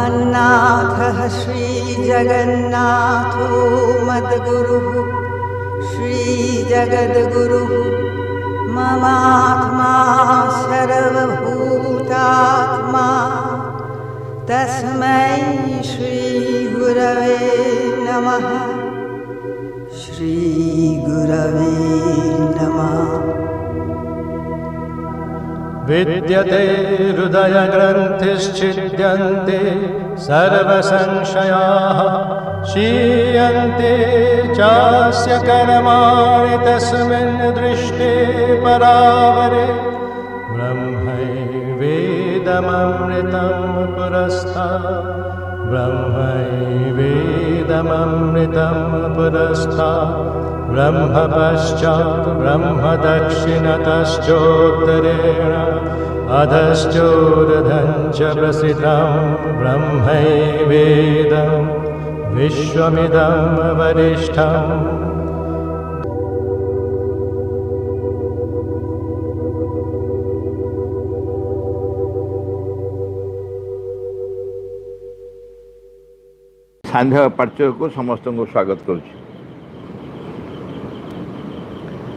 मन्नाथः श्रीजगन्नाथो मद्गुरुः श्रीजगद्गुरुः ममात्मा सर्वभूतात्मा तस्मै श्रीगुरवे नमः श्रीगुरवे नमः। विद्यते हृदयग्रन्थिश्छिद्यन्ते सर्वसंशयाः क्षीयन्ते चास्य कर्माणि तस्मिन् दृष्टे परावरे ब्रह्मैवेदममृतं पुरस्तात् ब्रह्मैवेदममृतं पुरस्तात् ब्रह्म पश्चात् ब्रह्म दक्षिणतश्चोत्तरेण अधश्चोर्ध्वं च प्रसिद्धं ब्रह्मैवेदं विश्वमिदं वरिष्ठम्। सांध्य पाठ्य को समस्त को स्वागत करुच्ची।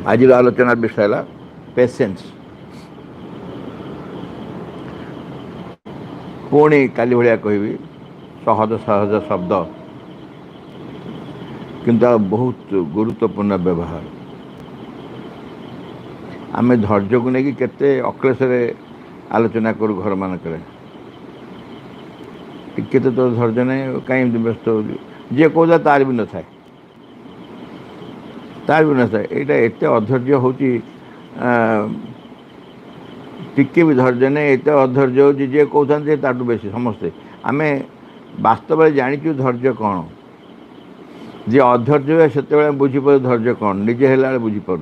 आज आलोचना विषय है पेशेंस। पुणी काली भाया कहबी सहज सहज शब्द किंतु बहुत गुरुत्वपूर्ण व्यवहार। आम धैर्य को लेकिन केते अक्लेश आलोचना करूँ घर मानक टिके तो धैर्य नहीं कहीं व्यस्त हो जी कौन तार भी न था तार भी न था यहाँ एत अधैर्य हूँ टिके भी धैर्य नहीं एत अधैर्य हो जी कहते ताठू बेसी समस्ते आम वास्तव जाचु धैर्य कौन जी अधैर्य से बुझीपार धैर्य कौन निजे है बुझीपार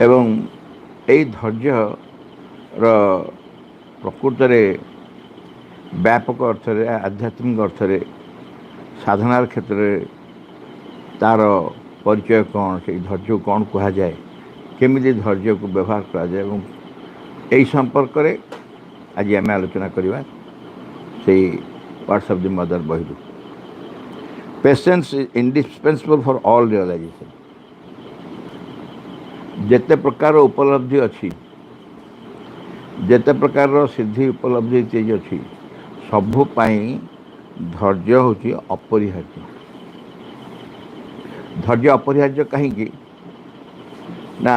एवं यही धैर्य प्रकृत व्यापक अर्थ आध्यात्मिक अर्थ साधनार क्षेत्र में तार परिचय कौन से धैर्य को कौन कह जाए केमी धैर्य को व्यवहार करा जाए यही संपर्क में आज आम आलोचना करवा से वर्ड्स ऑफ द मदर बही। Patience is indispensable for all realization. जेते प्रकार उपलब्धि अच्छी जेते प्रकार सिद्धि उपलब्धि तेज अच्छी सबुपाई धैर्य हूँ अपरिहार्य। धैर्य अपरिहार्य कहीं ना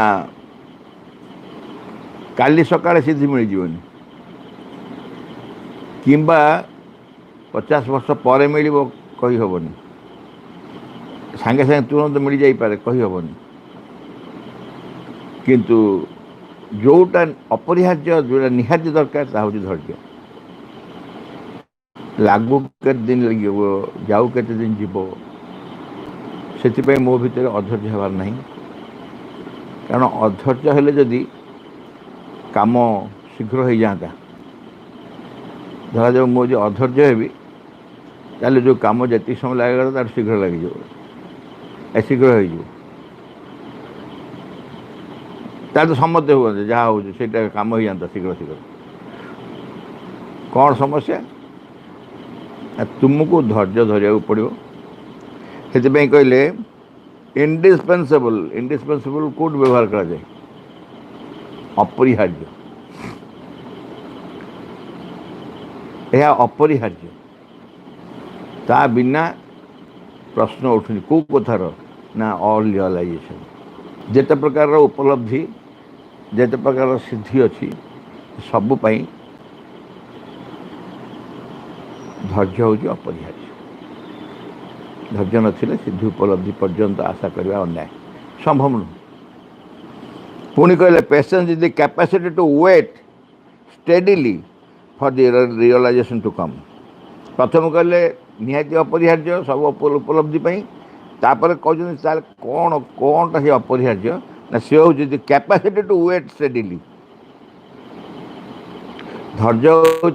काली सकाळे सिद्धि मिल जीवनी किंबा 50 वर्ष पर मिल कही हेनी सांगे सांगे तुरंत मिल जापे कही हेनी किंतु जोटा अपरिहार्य जोटा निहाती दरकार हूँ धैर्य। लागू के दिन लगे जाऊ के दिन जीव से मो भीतर अधैर्य हबार नहीं कारण अधैर्य हेले जदि काम शीघ्र हो जाता धरा जाऊ मो जो अधैर्य हेबी ताले जो काम जी समय लगे तार शीघ्र लगे शीघ्र हो तो समझते हुए जहाँ हो काम हो जाता शीघ्र शीघ्र कौन समस्या तुमको धैर्य धरिया पड़ो से कहले इंडिस्पेंसेबल इंडिस्पेंसेबल कौट व्यवहार करा जाए अपरिहार्य यह अपरिहार्य ता बिना प्रश्न उठुनी कौ कथार ना ऑल रियलाइजेशन जेते प्रकार उपलब्धि जेते प्रकार सिद्धि अच्छी सबुपाई धैर्य हूँ अपरिहार्य। धैर्य नथिले सिद्धि उपलब्धि पर्यंत आशा करवा अन्याय संभव नुह। पुणी कहले patience is the capacity to wait steadily for the realisation to come. प्रथम कहले निहाती अपरिहार्य सब उपलब्धि तापर कहते कौन कौनटा से अपरिहार्य ना सी हूँ कैपेसिटी टू वेट स्टेडिली। धैर्य हूँ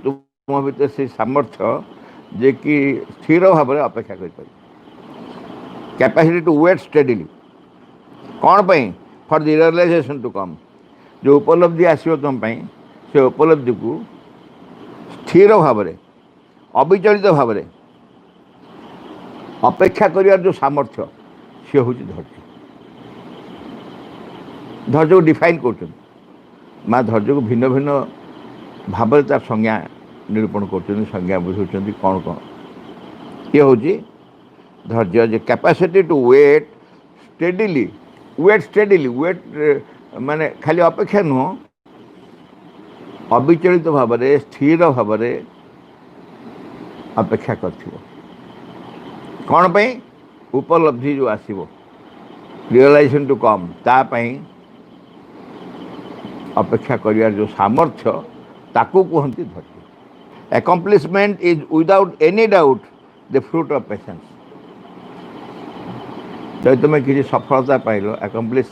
तुम भीतर से सामर्थ्य जे कि स्थिर भाव में अपेक्षा कर कैपेसिटी टू वेट स्टेडिली कौन पाई for the realisation to come जो उपलब्धि आसो तुम से उपलब्धि को स्थिर भाव में अविचलित भाव में अपेक्षा कर जो सामर्थ्य सी हूँ धैर्य। धैर्य को डिफाइन कर माँ धैर्य को भिन्न भिन्न भाव तार संज्ञा निरूपण कर संज्ञा बुझाऊँ कौन कौन ये हूँ धैर्य जे capacity to wait steadily wait माने खाली अपेक्षा नुह अविचलित भाव में स्थिर भाव में अपेक्षा कर कौन पे उपलब्धि जो आसो रियलाइजेशन टू कम तापाई अपेक्षा कर जो सामर्थ्य ताकू कहते धैर्य। Accomplishment is without any doubt the fruit of patience. जब तुम्हें किसी सफलता पाइल अकम्प्लिश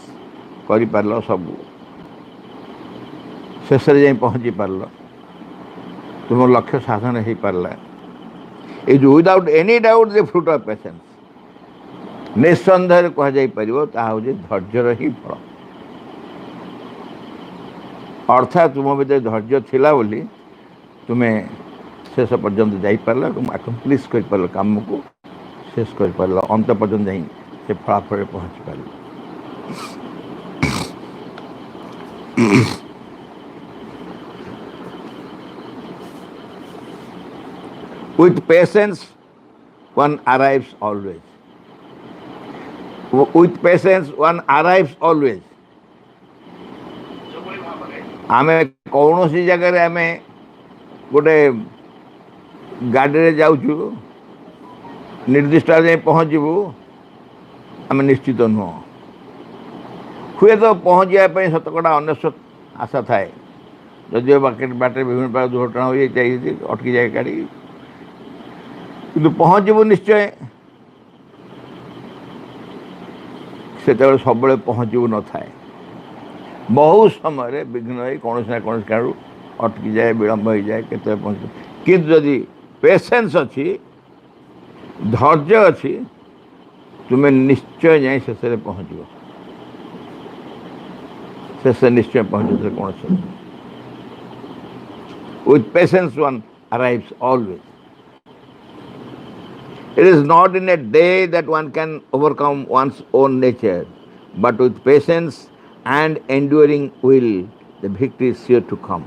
कर पार सब शेष जाए पहुँची पार तुम लक्ष्य साधन हो पारा is without any doubt the fruit of patience. निस्संदेह कहुपर ताहूँ धैर्यर ही फल। अर्थात तुम भीतर धैर्य थिला बोली तुम्हें शेष पर्यंत जापार तुम अकम्प्लिश कर पार काम को शेष कर पार अंत पर्यंत जा से फलाफल पहुँची पार। With patience one arrives always. With patience one arrives always. आमे कौन सी जगह आमे गोटे गाड़ी जाऊँ निर्दिष्ट जाए पहुँचबू आम निश्चित नुह हुए तो पहुँच जावाई शतकड़ा अनेश्वत आशा थाए जदिव बाटे विभिन्न प्रकार दुर्घटना हो जाए अटकी जाए गाड़ी कि पहुँचबू निश्चय से सब पहुँचबू न थाए बहुत समय विघ्न कौन ना कौन कारण अटकी जाए विलम्ब हो जाए के पहुँच कि जदि पेशेंस अच्छी धैर्य अच्छी तुम्हें निश्चय जाए शेष पहुँच शेष निश्चय पहुँच कौन with patience one arrives always. It is not in a day that one can overcome one's own nature, but with patience and enduring will, the victory is sure to come.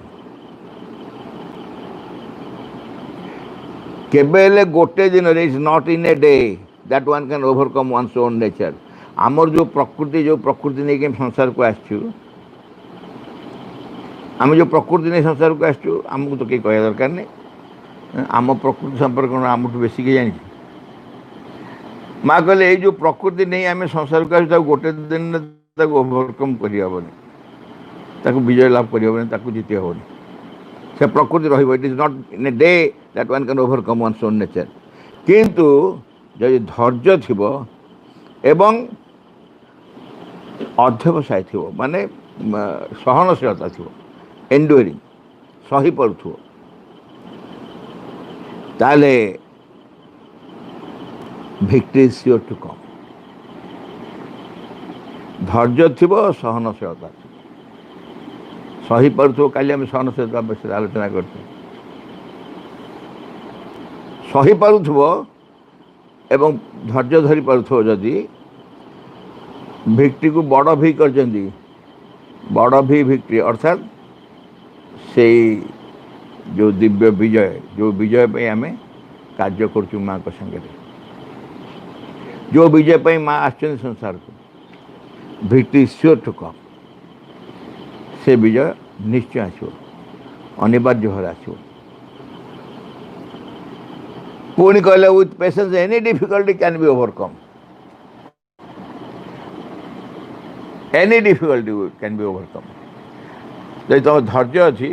केवल गोटे दिन is not in a day that one can overcome one's own nature. आमर जो प्रकृति नहीं कि संसार को आसचु आम जो प्रकृति नहीं संसार को आसचु आमको तो कहीं कह दरकार नहीं आम प्रकृति संपर्क आम बेसिक जानी माँ कहले जो प्रकृति नहीं आम संसार को आस गोटे दिन ओवरकम कर विजय लाभ कर जीति हेनी से प्रकृति रही it is not in a day that one can overcome one's own nature. किंतु जदि धैर्य थी एवं अध्यवसाय थी माने सहनशीलता थी एंड्योरिंग सही पड़ुथ ताले victory is sure to come। धैर्य थी सहनशीलता थी सही पड़ुथ काली आम सहनशीलता विषय आलोचना करते सही पड़ुथ एवं धैर्य धरी पड़ुथ जदि भिक्ट्री को बड़ भी कर बड़ भी भिक्ट्री अर्थात से जो दिव्य विजय पे आम कार्य करुँ माँ को संगे जो विजय पे माँ आसचंदी संसार को भिक्ट्री श्योर टू कम से विजय निश्चय आसो अनिवार्य भाव आसो। पुणी कहले with patience any difficulty can be overcome any difficulty can be overcome. जब तुम धैर्य अच्छी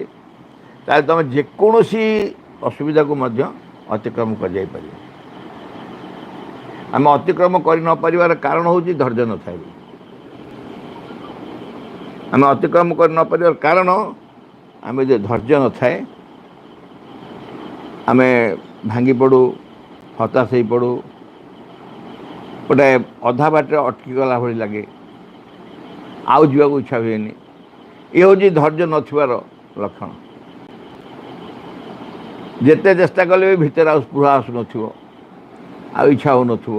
ताले तुम जेकोसी असुविधा को मध्य अतिक्रम कर जाई पारिबो। आम अतिक्रम कर न पारिबार कारण हूँ धैर्य न थाए आम अतिक्रम कर न पारिबार कारण आम जो धैर्य न थाए आम भांगी पड़ू हताश हो पड़ू गोटे अधा बाटे अटकी गला भली लगे आउ जावाक इच्छा हुए ये हूँ धैर्य नथिबार लक्षण। ଯେତେ ଚେଷ୍ଟା କଲେ ବି ଭିତରେ ଆଉ ସ୍ପୃହା ଆସୁନଥିବ, ଆଉ ଇଚ୍ଛା ହେଉନଥିବ।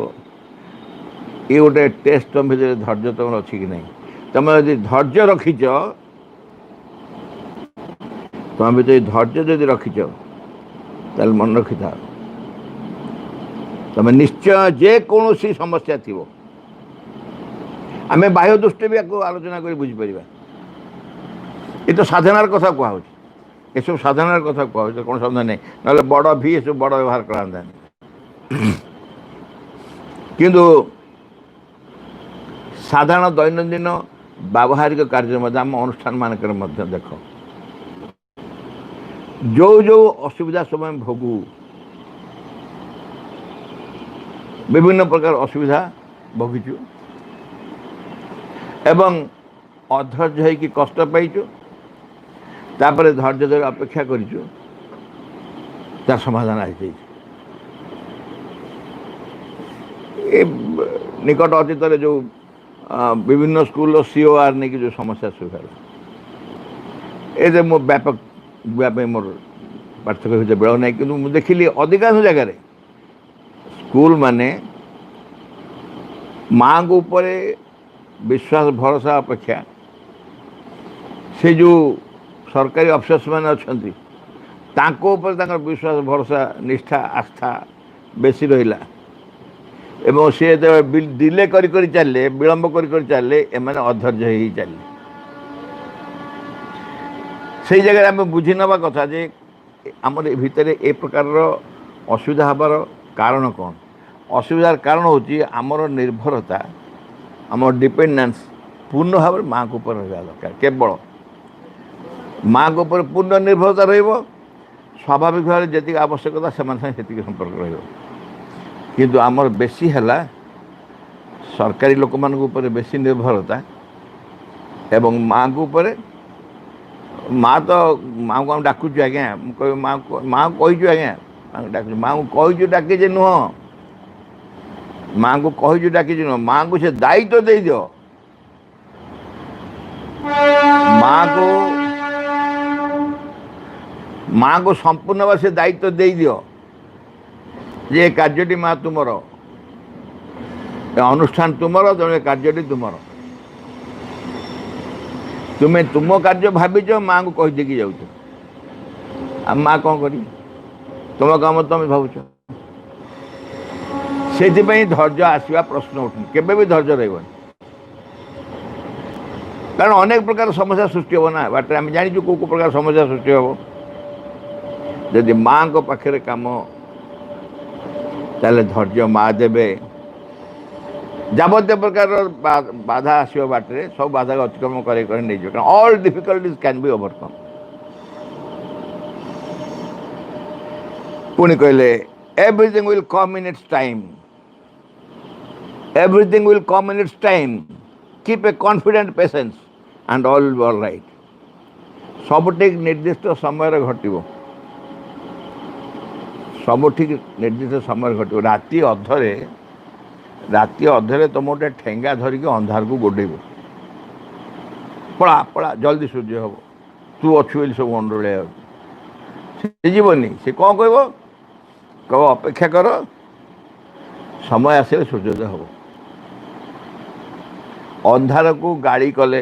ଏ ଗୋଟେ ଟେଷ୍ଟ ତୁମ ଭିତରେ ଧୈର୍ଯ୍ୟ ତୁମର ଅଛି କି ନାହିଁ। ତୁମେ ଯଦି ଧୈର୍ଯ୍ୟ ରଖିଛ, ତୁମ ଭିତରେ ଧୈର୍ଯ୍ୟ ଯଦି ରଖିଛ, ତାହେଲେ ମନେ ରଖିଥାଅ ତୁମେ ନିଶ୍ଚୟ ଯେକୌଣସି ସମସ୍ୟା ଥିବ, ଆମେ ବାହ୍ୟ ଦୃଷ୍ଟି ବି ୟାକୁ ଆଲୋଚନା କରି ବୁଝିପାରିବା। ଏ ତ ସାଧନାର କଥା କୁହାହେଉଛି, ଏସବୁ ସାଧନାର କଥା କୁହାହେଉଛି, କ'ଣ ସାଧନା ନାହିଁ। ନହେଲେ ବଡ଼ ଭି ଏସବୁ ବଡ଼ ବ୍ୟବହାର କରାନ୍ତାନି। କିନ୍ତୁ ସାଧାରଣ ଦୈନନ୍ଦିନ ବ୍ୟବହାରିକ କାର୍ଯ୍ୟ ମଧ୍ୟ ଆମ ଅନୁଷ୍ଠାନ ମାନଙ୍କରେ ମଧ୍ୟ ଦେଖ, ଯେଉଁ ଯେଉଁ ଅସୁବିଧା ସବୁ ଆମେ ଭୋଗୁ, ବିଭିନ୍ନ ପ୍ରକାର ଅସୁବିଧା ଭୋଗିଛୁ ଏବଂ ଅଧୈର୍ଯ୍ୟ ହେଇକି କଷ୍ଟ ପାଇଛୁ, ତାପରେ ଧୈର୍ଯ୍ୟ ଧରି ଅପେକ୍ଷା କରିଛୁ, ତାର ସମାଧାନ ଆସିଯାଇଛି। ଏ ନିକଟ ଅତୀତରେ ଯେଉଁ ବିଭିନ୍ନ ସ୍କୁଲର COR ନେଇକି ଯେଉଁ ସମସ୍ୟା ସବୁ ହେଲା, ଏ ଯେ ମୋ ବ୍ୟାପକ ଯିବା ପାଇଁ ମୋର ପାର୍ଥକ୍ୟ ଭିତରେ ବେଳ ନାହିଁ, କିନ୍ତୁ ମୁଁ ଦେଖିଲି ଅଧିକାଂଶ ଜାଗାରେ ସ୍କୁଲ ମାନେ ମାଆଙ୍କ ଉପରେ ବିଶ୍ୱାସ ଭରସା ଅପେକ୍ଷା ସେ ଯେଉଁ ସରକାରୀ ଅଫିସର୍ସ ମାନେ ଅଛନ୍ତି ତାଙ୍କ ଉପରେ ତାଙ୍କର ବିଶ୍ୱାସ ଭରସା ନିଷ୍ଠା ଆସ୍ଥା ବେଶୀ ରହିଲା। ଏବଂ ସେ ଯେତେବେଳେ ଡିଲେ କରି କରି ଚାଲିଲେ, ବିଳମ୍ବ କରି କରି ଚାଲିଲେ, ଏମାନେ ଅଧୈର୍ଯ୍ୟ ହେଇ ଚାଲିଲେ। ସେଇ ଜାଗାରେ ଆମେ ବୁଝି ନେବା କଥା ଯେ ଆମର ଭିତରେ ଏ ପ୍ରକାରର ଅସୁବିଧା ହେବାର କାରଣ କ'ଣ। ଅସୁବିଧାର କାରଣ ହେଉଛି ଆମର ନିର୍ଭରତା, ଆମର ଡିପେଣ୍ଡାନ୍ସ ପୂର୍ଣ୍ଣ ଭାବରେ ମାଆଙ୍କ ଉପରେ ରହିବା ଦରକାର। କେବଳ ମାଆଙ୍କ ଉପରେ ପୂର୍ଣ୍ଣ ନିର୍ଭରତା ରହିବ, ସ୍ୱାଭାବିକ ଭାବରେ ଯେତିକି ଆବଶ୍ୟକତା ସେମାନେ ସାଙ୍ଗେ ସେତିକି ସମ୍ପର୍କ ରହିବ। କିନ୍ତୁ ଆମର ବେଶୀ ହେଲା ସରକାରୀ ଲୋକମାନଙ୍କ ଉପରେ ବେଶୀ ନିର୍ଭରତା ଏବଂ ମାଆଙ୍କ ଉପରେ। ମାଆ ତ ମାଆଙ୍କୁ ଆମେ ଡାକୁଛୁ ଆଜ୍ଞା, ମୁଁ କହିବି ମାଆଙ୍କୁ କହିଛୁ ଆଜ୍ଞା, ମାଆଙ୍କୁ ଡାକୁଛୁ, ମାଆଙ୍କୁ କହିଛୁ ଡାକିଛି ନୁହଁ, ମାଆଙ୍କୁ କହିଛୁ ଡାକିଛି ନୁହଁ, ମାଆଙ୍କୁ ସେ ଦାୟିତ୍ୱ ଦେଇଦିଅ। ମାଆଙ୍କୁ ସମ୍ପୂର୍ଣ୍ଣ ଭାବେ ସେ ଦାୟିତ୍ୱ ଦେଇଦିଅ ଯେ ଏ କାର୍ଯ୍ୟଟି ମା ତୁମର, ଏ ଅନୁଷ୍ଠାନ ତୁମର, ତେଣୁ ଏ କାର୍ଯ୍ୟଟି ତୁମର। ତୁମେ ତୁମ କାର୍ଯ୍ୟ ଭାବିଛ, ମାଆଙ୍କୁ କହିଦେଇକି ଯାଉଛ। ଆଉ ମା କ'ଣ କରିବେ? ତୁମ କାମ ତୁମେ ଭାବୁଛ। ସେଥିପାଇଁ ଧୈର୍ଯ୍ୟ ଆସିବା ପ୍ରଶ୍ନ ଉଠୁନି, କେବେ ବି ଧୈର୍ଯ୍ୟ ରହିବନି। କାରଣ ଅନେକ ପ୍ରକାର ସମସ୍ୟା ସୃଷ୍ଟି ହେବ ନା ବାଟରେ। ଆମେ ଜାଣିଛୁ କେଉଁ କେଉଁ ପ୍ରକାର ସମସ୍ୟା ସୃଷ୍ଟି ହେବ। ଯଦି ମାଆଙ୍କ ପାଖରେ କାମ, ତାହେଲେ ଧୈର୍ଯ୍ୟ ମା ଦେବେ। ଯାବତୀୟ ପ୍ରକାରର ବାଧା ଆସିବ ବାଟରେ, ସବୁ ବାଧାକୁ ଅତିକ୍ରମ କରି ନେଇଯିବ। କାରଣ all difficulties can be overcome. ପୁଣି କହିଲେ everything will come in its time. Everything will come in its time. Keep a confident patience and all will be all right. ସବୁ ଠିକ୍ ନିର୍ଦ୍ଦିଷ୍ଟ ସମୟରେ ଘଟିବ, ସବୁ ଠିକ୍ ନିର୍ଦ୍ଦିଷ୍ଟ ସମୟରେ ଘଟିବ। ରାତି ଅଧରେ ତୁମ ଗୋଟେ ଠେଙ୍ଗା ଧରିକି ଅନ୍ଧାରକୁ ଗୋଡ଼େଇବ, ପଳା ପଳା ଜଲ୍ଦି ସୂର୍ଯ୍ୟ ହେବ, ତୁ ଅଛୁ ବୋଲି ସବୁ ଅଣ୍ଡୋଳିଆ ଯାଉଛି। ସେ ଯିବନି। ସେ କ'ଣ କହିବ? କହିବ ଅପେକ୍ଷା କର, ସମୟ ଆସିଲେ ସୂର୍ଯ୍ୟୋଦୟ ହେବ। ଅନ୍ଧାରକୁ ଗାଳି କଲେ,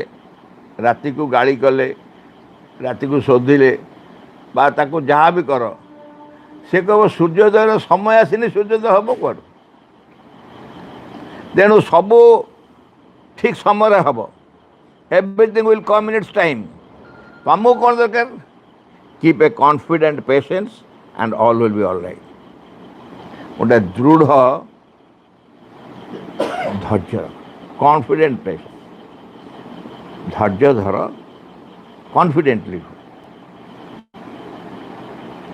ରାତିକୁ ଗାଳି କଲେ, ରାତିକୁ ଶୋଧିଲେ ବା ତାକୁ ଯାହା ବି କର, ସେ କହିବ ସୂର୍ଯ୍ୟୋଦୟର ସମୟ ଆସିନି, ସୂର୍ଯ୍ୟୋଦୟ ହେବ କୁଆଡ଼ୁ? ତେଣୁ ସବୁ ଠିକ୍ ସମୟରେ ହେବ। Everything will come in its time. ତୁମକୁ କ'ଣ ଦରକାର? Keep a confident patience and all will be all right. ଗୋଟେ ଦୃଢ଼ ଧୈର୍ଯ୍ୟ, କନଫିଡେଣ୍ଟ ପେସେନ୍ସ। ଧୈର୍ଯ୍ୟ ଧର, କନଫିଡେଣ୍ଟଲି,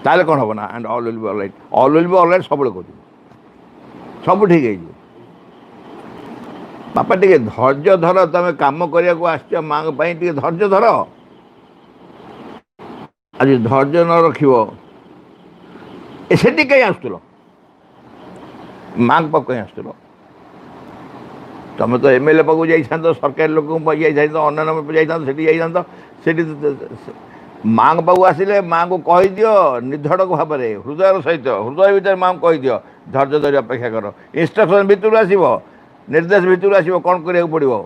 ତାହେଲେ କ'ଣ ହେବ ନା and all will be all right. All will be all right ସବୁବେଳେ କହୁଛୁ, ସବୁ ଠିକ୍ ହେଇଯିବ। ବାପା ଟିକେ ଧୈର୍ଯ୍ୟ ଧର। ତୁମେ କାମ କରିବାକୁ ଆସିଛ ମାଆଙ୍କ ପାଇଁ, ଟିକେ ଧୈର୍ଯ୍ୟ ଧର। ଆଜି ଧୈର୍ଯ୍ୟ ନ ରଖିବ, ସେଠି କାହିଁ ଆସୁଥିଲ? ମାଆଙ୍କ ପାଖକୁ କାହିଁ ଆସୁଥିଲ? ତୁମେ ତ MLA ପାଖକୁ ଯାଇଥାନ୍ତ, ସରକାରୀ ଲୋକଙ୍କ ପାଖକୁ ଯାଇଥାନ୍ତ, ଅନ୍ୟାନ୍ୟ ଯାଇଥାନ୍ତ, ସେଠି ଯାଇଥାନ୍ତ। ସେଠି माँ पाक आसिले माँ को कहीदि निर्धड़क भाव में हृदय सहित हृदय भितर माँ को कहीदि धैर्य धरी अपेक्षा कर इंस्ट्रक्शन भितर आसव निर्देश भितर आसव कौन करा पड़ो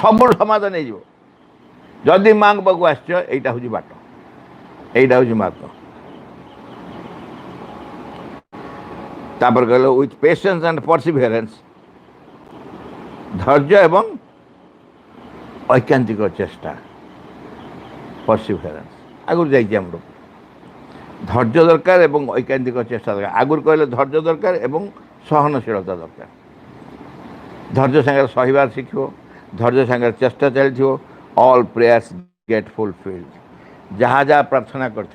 सब समाधान हो जदि माँ पाक आसटा हूँ बाट यहीटा हूँ मार्ग तापर कहल विथ पेशेंस एंड परसिभियरेंस धैर्य एवं ऐकांतिक चेष्टा परसिभियरेंस आगुरी जाइए आम धैर्य दरकार एवं ऐकांतिक चेष्टा दरकार आगुरी कहले धैर्य दरकार एवं सहनशीलता दरकार धैर्य सागर सहिबार शिखो धैर्य सागर चेष्टा चली ऑल प्रेयर्स गेट फुलफिल्ड जहाँ जहाँ प्रार्थना कर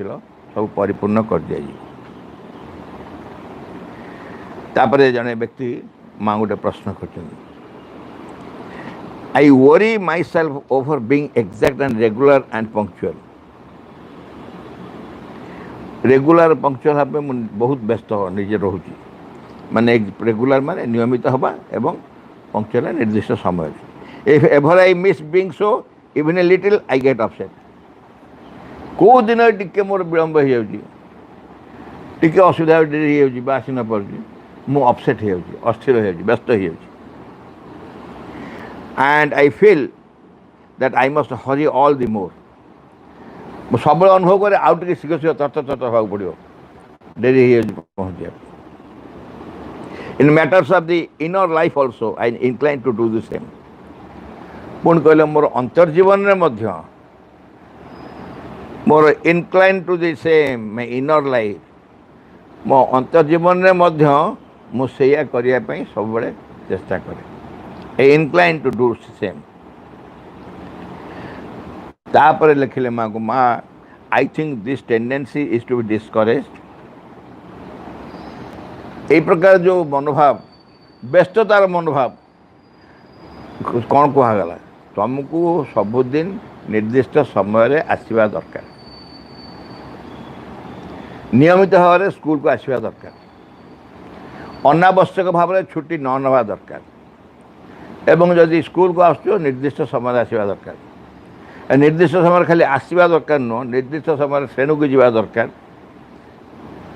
सब परिपूर्ण कर दिया तापरे जने व्यक्ति माँ गोटे प्रश्न कर I worry myself over being exact and regular and punctual. Regular punctual भाव में बहुत व्यस्त निजे रोची माने रेगुलर माने नियमित हवा एवं पंक्चुअल निर्दिष्ट समय if ever I miss being so even a little I get upset को दिन टिके मोर विलंब हो जाउची टिके असुविधा डेरी हो जाउची आसी न पड़ुची मु अपसेट हो जाउची अस्थिर हो जाउची व्यस्त हो जाउची and I feel that I must hurry all the more. मैं सब अनुभव करे आउट के शीघ्र शीघ्र तत तत होगा पड़ो डेरी पहुँचे in matters of the inner life also I incline to do the same पुणी कहले मोर अंतर्जीवन में मध्य मोर इनक्लाइन टू द सेम मैं इनर लाइफ मो अंतर्जीवन में मध्य मु सेया करिया पई सब बड़े चेष्टा करे I inclined to do the same. तापर लिखिले माँ को माँ I think this tendency is to be discouraged. ये प्रकार जो मनोभाव व्यस्ततार मनोभाव कौन कहगला तुमको सबुदिन निर्दिष्ट समय आसवा दरकार नियमित भाव में स्कूल को आसवा दरकार अनावश्यक भाव में छुट्टी न नवा दरकार एवं जदि स्कूल को आस निर्दिष्ट समय आसवा दरकार निर्दिष्ट समय खाली आसवा दरकार नुह निर्दिष्ट समय श्रेणी को जावा दरकार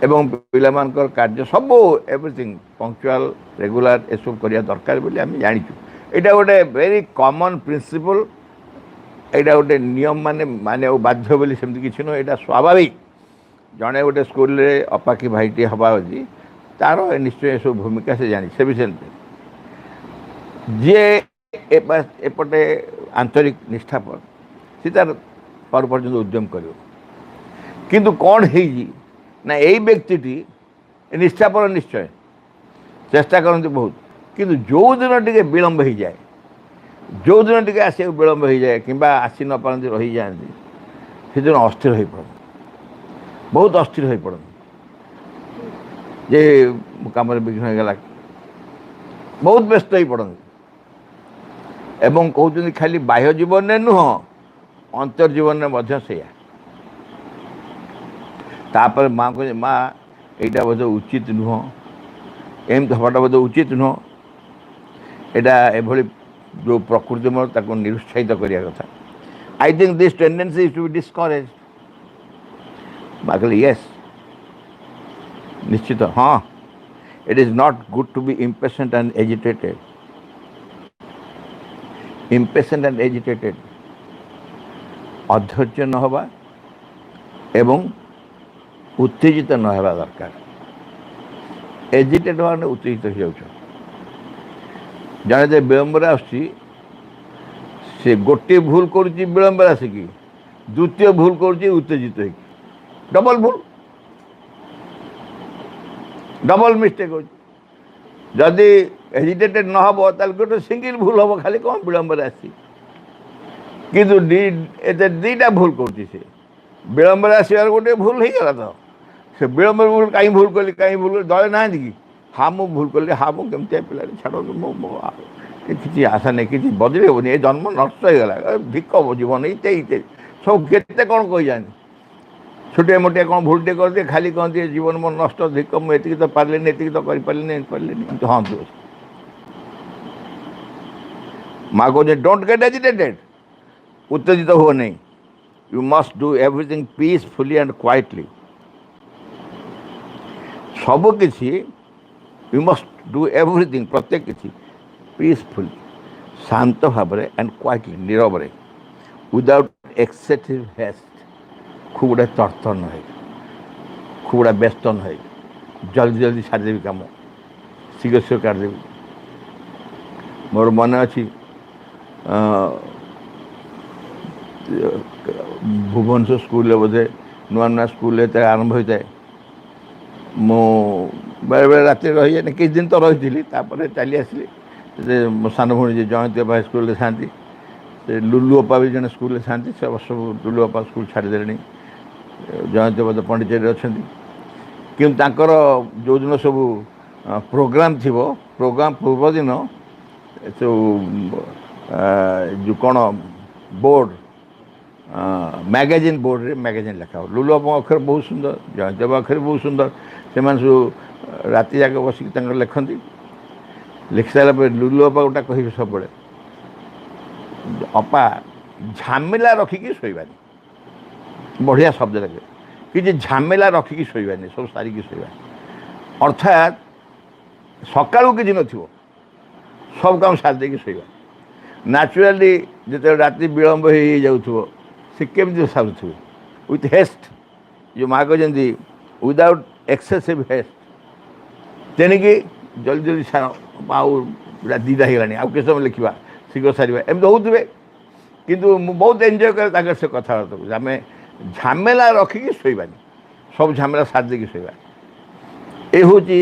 एवं पिलामानकर कार्य सब एवरीथिंग पंक्चुअल रेगुलर एसब करिया दरकार बोली आम जानिचु एटा गोटे वेरी कॉमन प्रिंसिपल एटा गोटे नियम माने माने बाध्य बोली सेमती किछि न एटा स्वाभाविक जड़े गोटे स्कूल रे अपाखी भाईटी हवा अच्छी तार निश्चय सब भूमिका से जानी से भी सेमती जे एपटे आंतरिक निष्ठापर सी तार पर पर्यटन उद्यम कर किंतु कौन है ना यही व्यक्ति निष्ठापर निश्चय चेष्टा करते बहुत किंतु जो दिन टे विलंब हो जाए जो दिन टे आस विलंब हो जाए कि आसी न पारती रही जाती से दिन अस्थिर हो पड़े बहुत अस्थिर हो पड़े जे कम विघ्न होगा बहुत व्यस्त हो पड़े एवं कहते खाली बाह्य जीवन में नुह अंतर्जीवन में से तापर माँ को माँ यहाँ बोध उचित नुह एमती हवाटा बोध उचित नुह यहाँ एभली जो प्रकृति मोर ताको निरुत्साहित करिया कथा I think this tendency is to be discourage माँ कहले यस निश्चित हाँ it is not good to be impatient and agitated impatient and agitated अधैर्य न हवा एवं उत्तेजित न हवा दरकार एजिटेट मान उत्तेजित हो जाउछ जड़े विलंबर से गोटे भूल करुच्ची विलंबर आसिकी द्वितीय भूल करुच्ची उत्तेजित हो डबल भूल डबल मिस्टेक हो जदि हेजिटेटेड न हम गोटे सिंगल भूल हम खाली कौन विलंबर आसी किंतु दीटा भूल करुच्ची से विलंबर आसबार गोटे भूल हो गला तो से विलंबर भूल कहीं भूल कली कहीं भूल दले ना कि हाँ मुझे भूल कली हाँ मुझे केमती पिला छाड़ किसी आशा नहीं किसी बदल हेनी जन्म नष्ट हो गला धिक जीवन इत्यादि सब केते कौन कही जानी छोटे मोटे कौन भूलटे कर दिए खाली कहते जीवन मोर नष्ट धिक मुझे तो पारे ये तो कर हाँ माँ को डोंट गेट एजिटेटेड उत्तेजित हो नहीं You must do everything peacefully and quietly. ସବୁ କିଛି you must do everything ପ୍ରତ୍ୟେକ କିଛି peacefully ଶାନ୍ତ ଭାବରେ and quietly ନୀରବରେ without excessive haste খুব ଗୁଡ଼ାଏ ତରତର ନ ହେଇ খুব ଗୁଡ଼ାଏ ବ୍ୟସ୍ତ ନ ହେଇ ଜଲ୍ଦି ଜଲ୍ଦି ସାରିଦେବି କାମ ଶୀଘ୍ର ଶୀଘ୍ର କାଟିଦେବି। ମୋର ମନେ ଅଛି ଭୁବନେଶ୍ୱର ସ୍କୁଲରେ ବୋଧେ ନୂଆ ନୂଆ ସ୍କୁଲରେ ଯେତେବେଳେ ଆରମ୍ଭ ହୋଇଥାଏ ମୁଁ ବେଳେବେଳେ ରାତିରେ ରହିଯାଏ କିଛି ଦିନ ତ ରହିଥିଲି ତାପରେ ଚାଲି ଆସିଲି। ସେ ମୋ ସାନ ଭଉଣୀ ଯେ ଜୟନ୍ତୀ ଅପା ସ୍କୁଲରେ ଥାନ୍ତି ସେ ଲୁଲୁ ଅପା ବି ଜଣେ ସ୍କୁଲରେ ଥାନ୍ତି ସେ ସବୁ ଲୁଲୁ ଅପା ସ୍କୁଲ ଛାଡ଼ିଦେଲେଣି ଜୟନ୍ତୀ ଅପା ତ ପଣ୍ଡିଚେରୀରେ ଅଛନ୍ତି। କିନ୍ତୁ ତାଙ୍କର ଯେଉଁଦିନ ସବୁ ପ୍ରୋଗ୍ରାମ୍ ଥିବ ପ୍ରୋଗ୍ରାମ୍ ପୂର୍ବ ଦିନ ସବୁ ଯେଉଁ କ'ଣ ବୋର୍ଡ଼ ମ୍ୟାଗାଜିନ୍ ବୋର୍ଡ଼ରେ ମ୍ୟାଗାଜିନ୍ ଲେଖା ହେବ। ଲୁଲୁ ବାବୁଙ୍କ ଅକ୍ଷର ବହୁତ ସୁନ୍ଦର ଜୟନ୍ତୀ ବାବୁ ଅକ୍ଷର ବହୁତ ସୁନ୍ଦର ସେମାନେ ସବୁ ରାତି ଯାକ ବସିକି ତାଙ୍କର ଲେଖନ୍ତି। ଲେଖି ସାରିଲା ପରେ ଲୁଲୁ ବାପା ଗୋଟା କହିବେ ସବୁବେଳେ ଅପା ଝାମେଲା ରଖିକି ଶୋଇବାନି ବଢ଼ିଆ ଶବ୍ଦ ଲାଗେ କିଛି ଝାମେଲା ରଖିକି ଶୋଇବାନି ସବୁ ସାରିକି ଶୋଇବା ଅର୍ଥାତ୍ ସକାଳୁ କିଛି ନଥିବ ସବୁ କାମ ସାରି ଦେଇକି ଶୋଇବା। ନ୍ୟାଚୁରାଲି ଯେତେବେଳେ ରାତି ବିଳମ୍ବ ହେଇଯାଉଥିବ ସେ କେମିତି ସାରୁଥିବେ ୱିଥ୍ ହେଷ୍ଟ ଯେଉଁ ମା କହିଛନ୍ତି ୱିଦାଉଟ୍ ଏକ୍ସେସିଭ୍ ହେଷ୍ଟ ତେଣିକି ଜଲ୍ଦି ଜଲ୍ଦି ସାର ଆଉ ଦୁଇଟା ହେଇଗଲାଣି ଆଉ କିଛି ସମୟ ଲେଖିବା ଶୀଘ୍ର ସାରିବା ଏମିତି ହେଉଥିବେ। କିନ୍ତୁ ମୁଁ ବହୁତ ଏନ୍ଜୟ କରେ ତାଙ୍କର ସେ କଥାବାର୍ତ୍ତାକୁ ଆମେ ଝାମେଲା ରଖିକି ଶୋଇବାନି ସବୁ ଝାମେଲା ସାରି ଦେଇକି ଶୋଇବା। ଏ ହେଉଛି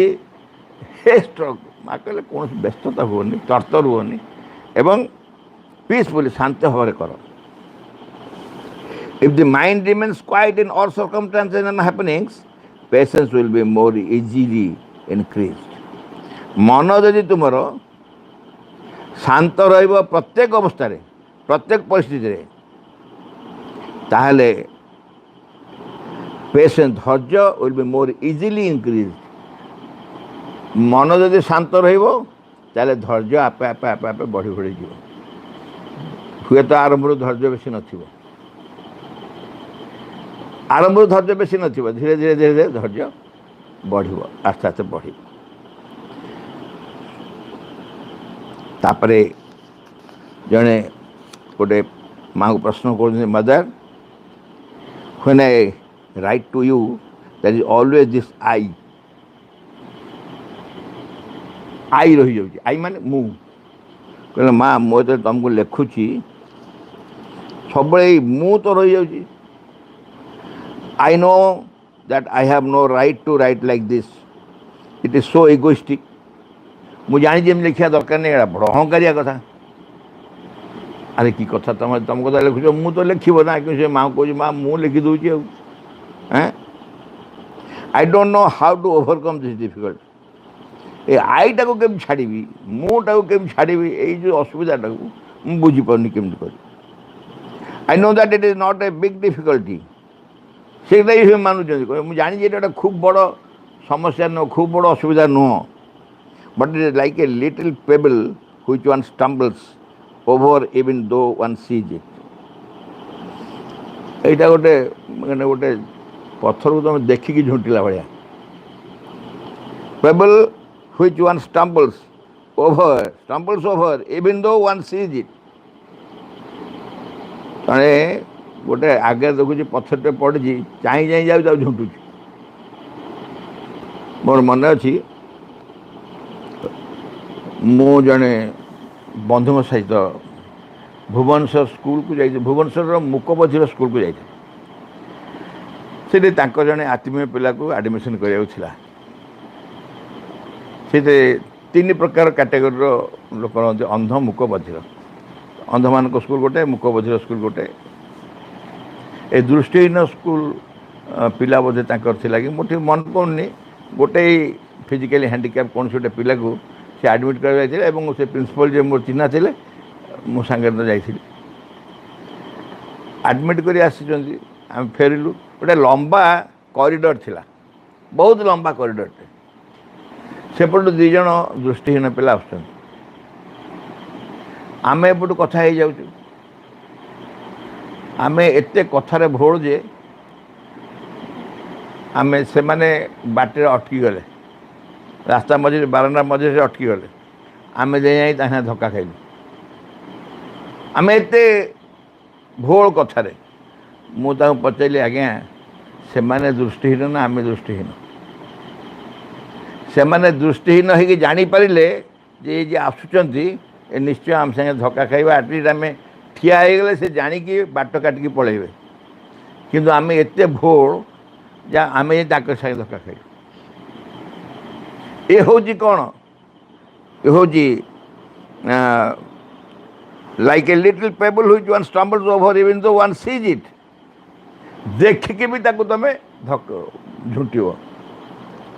ହେଷ୍ଟ ମା କହିଲେ କୌଣସି ବ୍ୟସ୍ତତା ହୁଅନି ତରତର ହୁଅନି ଏବଂ ପିସଫୁଲି ଶାନ୍ତ ଭାବରେ କର। If the mind remains quiet in all circumstances and happenings, patience will be more easily increased. ମନ ଯଦି ତୁମର ଶାନ୍ତ ରହିବ ପ୍ରତ୍ୟେକ ଅବସ୍ଥାରେ ପ୍ରତ୍ୟେକ ପରିସ୍ଥିତିରେ ତାହେଲେ ପେସେନ୍ସ ଧୈର୍ଯ୍ୟ will be more easily increased. ମନ ଯଦି ଶାନ୍ତ ରହିବ ତାହେଲେ ଧୈର୍ଯ୍ୟ ଆପେ ଆପେ ଆପେ ଆପେ ବଢ଼ି ବଢ଼ିଯିବ। ହୁଏତ ଆରମ୍ଭରୁ ଧୈର୍ଯ୍ୟ ବେଶୀ ନଥିବ ଆରମ୍ଭରୁ ଧୈର୍ଯ୍ୟ ବେଶୀ ନଥିବ ଧୀରେ ଧୀରେ ଧୀରେ ଧୀରେ ଧୈର୍ଯ୍ୟ ବଢ଼ିବ ଆସ୍ତେ ଆସ୍ତେ ବଢ଼ିବ। ତାପରେ ଜଣେ ଗୋଟେ ମାଆଙ୍କୁ ପ୍ରଶ୍ନ କରୁଛନ୍ତି ମଦର when I write to you there is always this I ରହିଯାଉଛି I ମାନେ ମୁଁ କହିଲେ ମା ମୁଁ ଯେତେବେଳେ ତୁମକୁ ଲେଖୁଛି ସବୁବେଳେ ଏଇ ମୁଁ ତ ରହିଯାଉଛି। I know that I have no right to write like this. It is so egoistic. ମୁଁ ଜାଣିଛି ଏମିତି ଲେଖିବା ଦରକାର ନାହିଁ ଏଇଟା ବଡ଼ ଅହଙ୍କାରିଆ କଥା। ଆରେ କି କଥା ତମ କଥା ଲେଖୁଛ ମୁଁ ତ ଲେଖିବ ନା କିନ୍ତୁ ସେ ମାଆ କହୁଛି ମା ମୁଁ ଲେଖିଦେଉଛି ଆଉ I don't know how to overcome this difficulty. ଏ ଆଇଟାକୁ କେମିତି ଛାଡ଼ିବି ମୁଁଟାକୁ କେମିତି ଛାଡ଼ିବି ଏଇ ଯେଉଁ ଅସୁବିଧାଟାକୁ ମୁଁ ବୁଝିପାରୁନି କେମିତି କରିବି। I know that it is not a big difficulty. ସେଇଟା ହିଁ ସେ ମାନୁଛନ୍ତି ମୁଁ ଜାଣିଛି ଏଇଟା ଗୋଟେ ଖୁବ୍ ବଡ଼ ସମସ୍ୟା ନୁହଁ ଖୁବ୍ ବଡ଼ ଅସୁବିଧା ନୁହଁ but it is like a little pebble which one stumbles over even though one sees it. ଏଇଟା ଗୋଟେ ମାନେ ଗୋଟେ ପଥରକୁ ତୁମେ ଦେଖିକି ଝୁଣ୍ଟିଲା ଭଳିଆ pebble which one stumbles over even though one sees it. ଜଣେ ଗୋଟେ ଆଗରେ ଦେଖୁଛି ପଥରଟେ ପଡ଼ିଛି ଚାହିଁ ଚାହିଁ ଯାଉଛି ତାକୁ ଝୁଣ୍ଟୁଛି। ମୋର ମନେ ଅଛି ମୁଁ ଜଣେ ବନ୍ଧୁଙ୍କ ସହିତ ଭୁବନେଶ୍ୱର ସ୍କୁଲକୁ ଯାଇଥିଲି ଭୁବନେଶ୍ୱରର ମୁକବଧିର ସ୍କୁଲକୁ ଯାଇଥିଲି। ସେଠି ତାଙ୍କ ଜଣେ ଆତ୍ମୀୟ ପିଲାକୁ ଆଡ଼ମିସନ୍ କରିବାକୁ ଥିଲା। ସେଥିରେ 3 ପ୍ରକାର କ୍ୟାଟେଗୋରୀର ଲୋକ ରହନ୍ତି ଅନ୍ଧ ମୁକ ବଧିର ଅନ୍ଧମାନଙ୍କ ସ୍କୁଲ ଗୋଟେ ମୁକବଧିର ସ୍କୁଲ ଗୋଟେ। ଏ ଦୃଷ୍ଟିହୀନ ସ୍କୁଲ ପିଲା ବୋଧେ ତାଙ୍କର ଥିଲା କି ମୁଁ ଠିକ୍ ମନେ ପଡ଼ୁନି ଗୋଟେ ଫିଜିକାଲି ହ୍ୟାଣ୍ଡିକ୍ୟାପ୍ କୌଣସି ଗୋଟେ ପିଲାକୁ ସେ ଆଡ଼ମିଟ୍ କରିବାକୁ ଯାଇଥିଲେ ଏବଂ ସେ ପ୍ରିନ୍ସିପାଲ୍ ଯିଏ ମୋର ଚିହ୍ନା ଥିଲେ ମୁଁ ସାଙ୍ଗରେ ତ ଯାଇଥିଲି। ଆଡ଼ମିଟ୍ କରି ଆସିଛନ୍ତି ଆମେ ଫେରିଲୁ ଗୋଟେ ଲମ୍ବା କରିଡ଼ର ଥିଲା ବହୁତ ଲମ୍ବା କରିଡ଼ରଟେ ସେପଟୁ 2 ଜଣ ଦୃଷ୍ଟିହୀନ ପିଲା ଆସୁଛନ୍ତି ଆମେ ଏପଟୁ କଥା ହେଇଯାଉଛୁ आमे एते कथारे भोल जे आमे से माने बाटे अटकी गले रास्ता मझे बारंडा मझे से अटकी गले आमे जाई ताहा धक्का खाइलु आमे एते भोल कथारे मु ताऊ पचाइली आज्ञा से माने दृष्टिहीन ना आमे दृष्टिहीन से माने दृष्टिहीन होगी जानी पारिले जे जे आसुचंती ए निश्चय आम संगे धक्का खाइबा एटलिस्ट आमे ठिया हो गले से जानिकी बाट काटिकी पलैबे किंतु आमे एते भोल जा आमे ताक संगे धक्का खाइबे ये हूँ कौन ये हूँ like a little payable which one stumbles over even though one sees it देखिके भी ताकू तमें धक झुंटिव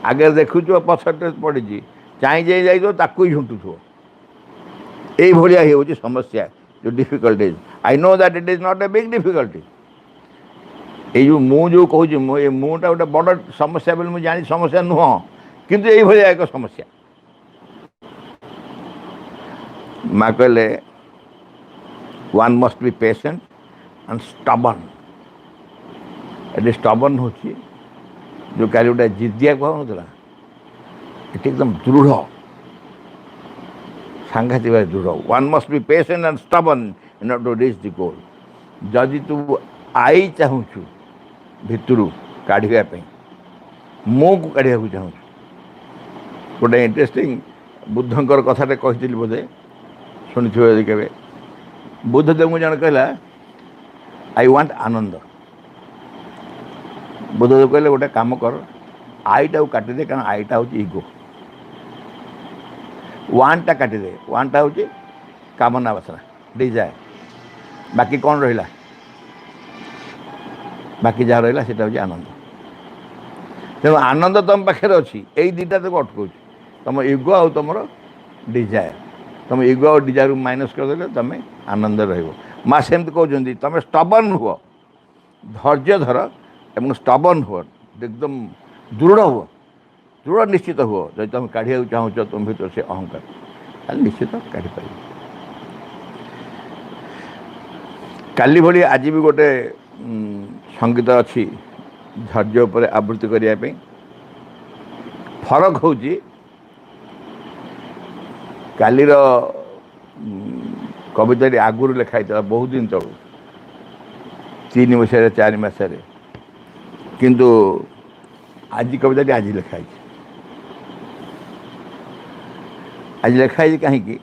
आगे देखु पछटे पड़ी चाई जाई तो ताकू ही झुंटुव यही भाया ही हूँ समस्या जो difficulties I know that it is not a big difficulty ये जो मु जो कहूँ ये मुटा गोटे बड़ समस्या बोली मुझे जानी समस्या नुह किंतु यही भाया एक समस्या माँ कहले one must be patient and stubborn ये स्टबर्न हूँ जो क्या गोटे जिद्दिया कहला ये एकदम दृढ़ सांघातिक भाई दृढ़ one must be patient and stubborn in order to reach the goal जदि तू आई चाहूँ भितर काढ़ापी मो को काढ़ा चाहूँ गोटे इंटरेस्टिंग बुद्धंकर कथाटे कही बोधे शुणी थे के बुद्धदेव जन कहला आई वांट आनंद बुद्धदेव कहले गोटे काम कर आईटा काटिदे कारण आईटा हूँ इगो वानटा काटिदे वानटा हूँ कामना वासना डिजायर बाकी कौन रहा बाकी जहाँ रहा से आनंद तेणु आनंद तुम पाखे अच्छी यही दुटा तक अटकाऊ तुम इगो आ तुम डिजायर तुम इगो आ डिजायर माइनस करदे तुम आनंद रही माँ सेमती कहते तुम स्टबर्न हुआ धैर्य धर एवं स्टबर्न हुआ एकदम दृढ़ हुआ दृढ़ निश्चित हुआ जब तुम काढ़ा चाहूँ तुम भर से अहंकार निश्चित काढ़ी पार काली भली आज भी गोटे संगीत अच्छी धैर्य उपर आवृत्ति करने फरक हूँ कालीर कविता आगुरी लिखाई बहुत दिन तक 3 मसीह 4 मसीह किंतु आज कविता आज लिखाई आज लिखाई कहीं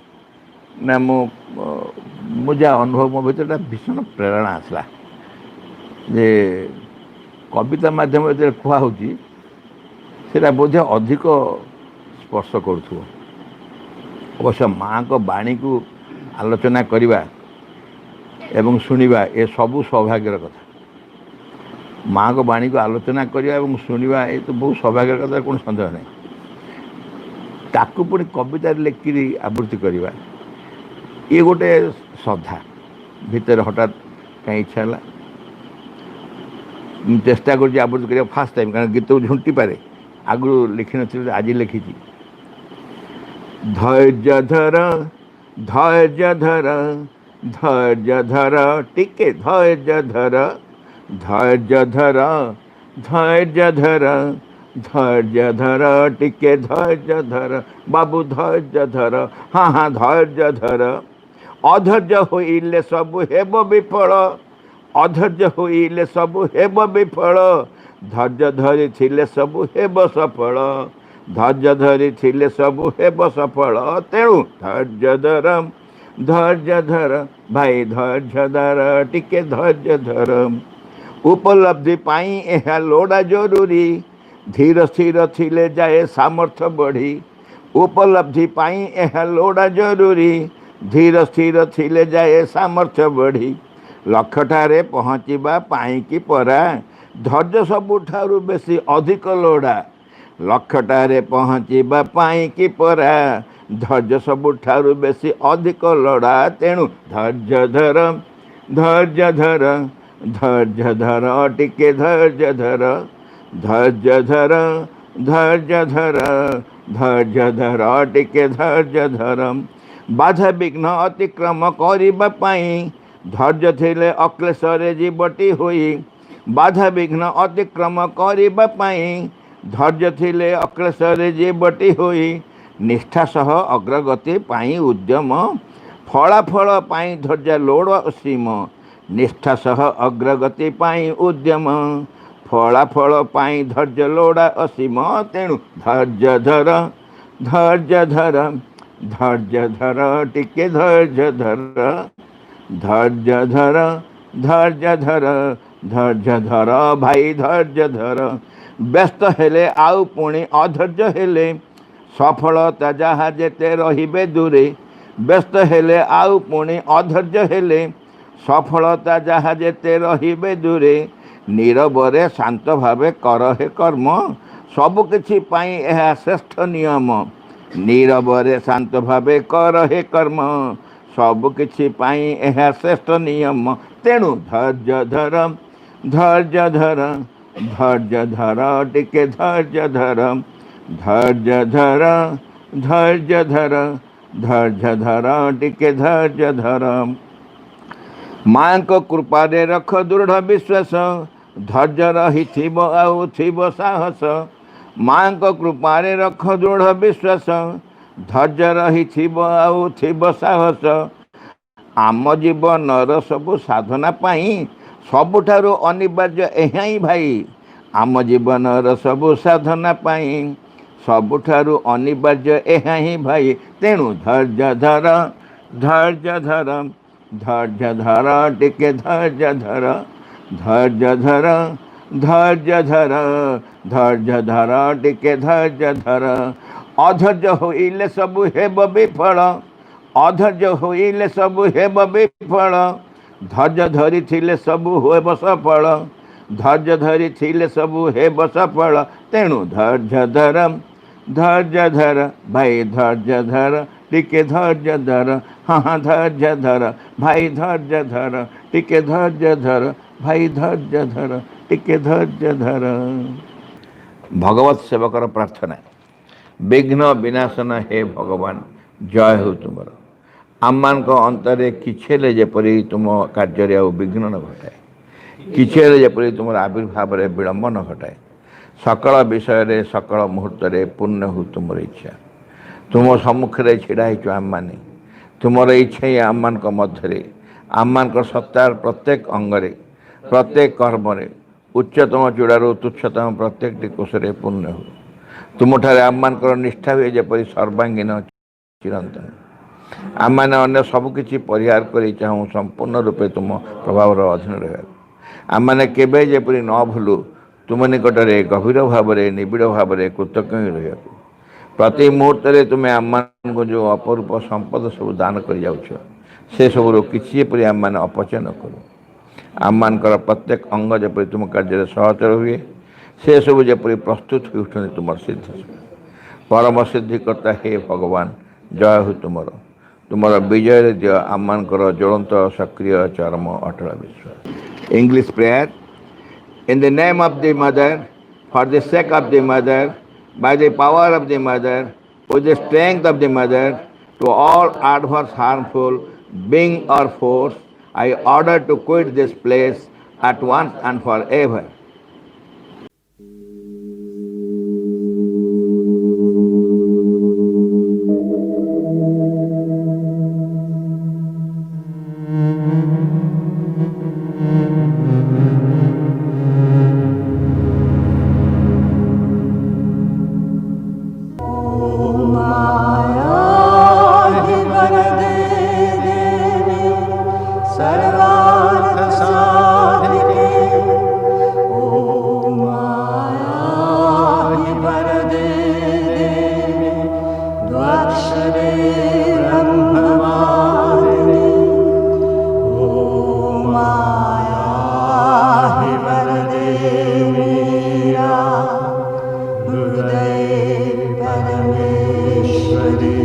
ना मुझे अनुभव मो भर भीषण प्रेरणा आसला जे कविता माध्यम कहुच्छी से बोधे अधिक स्पर्श करुव अवश्य माँ को बाणी को आलोचना करवा एवं शुणा ये सबू सौभाग्यर कथा माँ को बाणी को आलोचना करवा एवं शुणा ये तो बहुत सौभाग्यर कथा कौन सन्देह नहीं ताकू पुणी कविता लेखिकी आवृत्ति करवा ये गोटे श्रद्धा भितर हठात कहीं इच्छा है चेष्टा कर आवृत्ति करवा फास्ट टाइम कारण गीत को झुंटी पारे आगु लिखि न आज लिखी धैर्य धर धैर्य धर धैर्य धर टिके धैर्य धर धैर्य धर धैर्य धर धैर्य धर टिके धैर्य धर बाबू धैर्य धर हाँ हाँ धैर्य धर अधैर्य होइले सब हेब विफल अधैर्य होइले सब हेब विफल धैर्य धरी थिले सब हेब सफल धैर्य धरी थिले सब हेब सफल तेणु धैर्य धर धैर्य धर भाई धैर्य धर टिके धैर्य धर उपलब्धि पाई यह लोड़ा जरूरी धीर स्थिर थिले जाए सामर्थ्य बढ़ी उपलब्धि पाई यह लोड़ा जरूरी धीर स्थिर थिले जाए सामर्थ्य बढ़ी लक्ष्यठारे पहुँचवा पाई कि परा धैर्य सबुठारु बेसी अधिक लोड़ा लक्ष्यठारे पहुँचवा पाई कि परा धैर्य सबुठारु बेसी अधिक लोड़ा तेणु धैर्य धर धैर्य धर धैर्य धर टिके धैर्य धर धैर्य धर धैर्य धर धैर्य धर टिके धैर्य धर बाधा विघ्न अतिक्रम करबा पाई धैर्य थिले अक्लेशरे जीवटी होई बाधा विघ्न अतिक्रम करिबा पाई धैर्य थिले अक्लेशरे जीवटी होई निष्ठा सह अग्रगति पाई उद्यम फलाफल पाई धैर्य लोड़ असीम निष्ठा सह अग्रगति पाई उद्यम फलाफल पाई धैर्य लोड़ा असीम तेणु धैर्य धर धैर्य धर धैर्य धर टिके धैर्य धर धैर्य धर धैर्य धर धैर्य धर भाई धैर्य धर व्यस्त हेले आउ पुणी अधैर्य हेले सफलता जहाँ जेते रहिबे दूरे व्यस्त हेले आउ पुणी अधैर्य हेले सफलता जहाँ जेते रहिबे दूरे नीरवरे शांत भावे कर हे कर्म सबकिछि पाई यह श्रेष्ठ नियम नीरवरे शांत भावे कर हे कर्म सबकिछि पाई यह श्रेष्ठ नियम तेणु धैर्य धर धैर्य धर धैर्य धर टिके धैर्य धर धैर्य धर धैर्य धर धैर्य धर टिके धैर्य धर माँ को कृपा रे रख दृढ़ विश्वास धैर्य रही आउ थिब साहस माँ को कृपा रे रख दृढ़ विश्वास धैर्य रही आउ थिब साहस आम जीवनर सबु साधना पाई सबुठारु अनिवार्य ଏହା ହିଁ भाई आम जीवनर सबु साधना पाई सबुठारु अनिवार्य ଏହା ହିଁ भाई तेणु धैर्य धर धैर्य धर धैर्य धर टिके धैर्य धर धैर्य धर धैर्य धर धैर्य धर टिके धैर्य धर अधैर्य होइले सबु हेब विफल अधैर्य होइले सबु हेब विफल धैर्य धरी थिले सबु हेब सफल धैर्य धरी थिले सबु हेब सफल तेणु धैर्य धर धैर्य धर भाई धैर्य धर टिके धैर्य धर हाँ धैर्य धर भाई धैर्य धर टिके धैर्य धर भाई धैर्य धर टिके धैर्य धर भगवत सेवकर प्रार्थना विघ्न विनाशन हे भगवान जय हो तुमर आमान अंतरे किछेले जेपरी तुम कार्य आउ विघ्न न घटाए किछेले जेपरी तुम आविर्भाव विलंब न घटाए सकल विषय सकल मुहूर्त पूर्ण हो तुम इच्छा तुम सम्मुखें छिड़ा हो आम मैंने तुमर इच्छा ही आम मान मध्य आम मान सत्तार प्रत्येक अंगरे प्रत्येक कर्म उच्चतम चूड़ारू तुच्छतम प्रत्येक कोशरे पूर्ण हो तुम ठारे आम मान निष्ठा हुए जपरी सर्वांगीन चिरंतन आम मैंने अन्य सबकि परिहार कर चाहूँ संपूर्ण रूपे तुम प्रभाव अधीन रहा आम मैंने केवे जेपरी न भूलु तुम निकट में गभीर भाव निबिड़ भाव कृतज्ञ रहा प्रति मुहूर्त तुम्हें आम मान को जो अपरूप संपद सब दान कर जाऊछ से सब किसी जेपरी आम मैंने अपचय न करूँ आम मान प्रत्येक अंग जपरी तुम कार्य सहचर हुए से सब जपरी प्रस्तुत हो उठते तुम सिद्ध परम सिद्धिकर्ता हे भगवान जय हो तुमर विजय दिय आम मान ज्वलंत सक्रिय चरम अटल विश्वास English prayer in the name of the mother for the sake of the mother by the power of the mother with the strength of the mother to all adverse harmful being or force I order to quit this place at once and forever. Parmeshwari